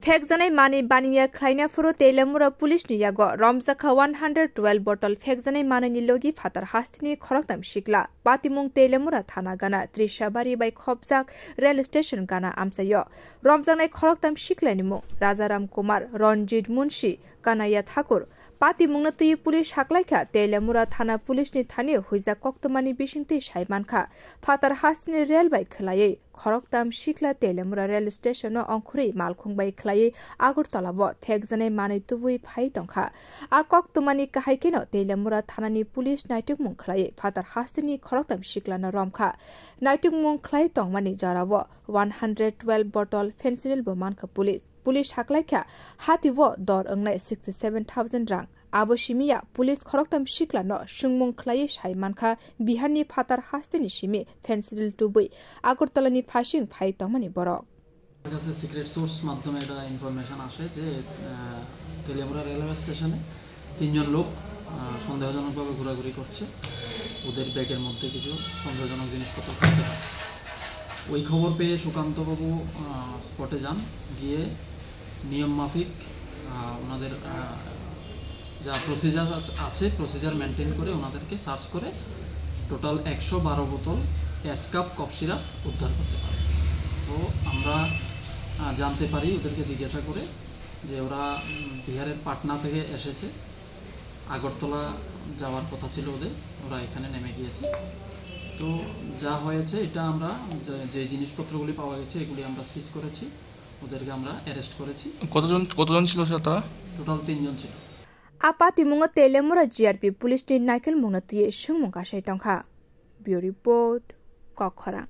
फेकजानाय मानि बानिया ख्लाइनाफोरो तेलेमुरा पुलिस नियागो रमजाखा 112 बटल फेकजानाय मानिनि लोगि फातार हास्तिनि खरकताम शिकला पातिमुं तेलेमुरा थाना गाना त्रिशाबारी बाय खबजाक रेल स्टेशन गाना आमसायो रमजानाय खरकताम शिकलानि मुं राजाराम कुमार रनजित मुंशी कानाया ठाकुर पातिमुं तुई पुलिस हाकलाइखा तेलेमुरा थाना पुलिसनि थानि हुइजा कक्तमानि बिसिंति साइमानखा फातार हास्तिनि रेल बाय खलायै खरकताम शिकला तेलेमुरा रेल स्टेशन अंखुरै मालखुं बाय खलायै आगरतलाबो थेकजानाय मानै तुबुई फाइ दंखा आ कक्तमानि काहायकेनो तेलेमुरा थानानि पुलिस नाइटुक मुं खलायै फातार हास्तिनि खरकताम शिकलाना रमखा नाइटुक मुं खलाय तंमानि जरावो 112 बटल फेन्सिल बोमानखा पुलिस हाकलाइखा हातिवो दर अंनाय 67,000 रां आबोशिमिया पुलिस खरकताम शिकलानो सुंमुं खलायै साइमानखा बिहारनि फातार हास्तिनि सिमि फेन्सिल तुबुई आगरतलानि फासिं फाइ तंमानि बरक কাছে সিক্রেট সোর্স মাধ্যমে একটা ইনফরমেশন আসে যে তেলিয়ামুড়া রেলওয়ে স্টেশনে তিনজন লোক সন্দেহজনকভাবে ঘোরাঘুরি করছে ওদের ব্যাগের মধ্যে কিছু সন্দেহজনক জিনিসপত্র থাকতে পারে ওই খবর পেয়ে সুকান্তবাবু স্পটে যান গিয়ে নিয়ম মাফিক ওনাদের যা প্রসিজার আছে প্রসিজার মেনটেন করে ওনাদেরকে সার্চ করে টোটাল 112 বোতল এসকাপ কফ সিরাপ উদ্ধার করতে পারে তো আমরা জানতে পারি ওদেরকে জিজ্ঞাসা করে যে ওরা বিহারের পাটনা থেকে এসেছে আগরতলা যাওয়ার কথা ছিল ওদের ওরা এখানে নেমে গিয়েছে তো যা হয়েছে এটা আমরা যে জিনিসপত্রগুলি পাওয়া গেছে এগুলি আমরা সিজ করেছি ওদেরকে আমরা অ্যারেস্ট করেছি কতজন ছিল তারা টোটাল 3 জন ছিল আপাতি মুঙ্গ তেলেমুরা জিআরপি পুলিশ নি নাইকেল মুঙ্গতিয়ে সুমুঙ্গা সাইতংখা বিউ রিপোর্ট কখরা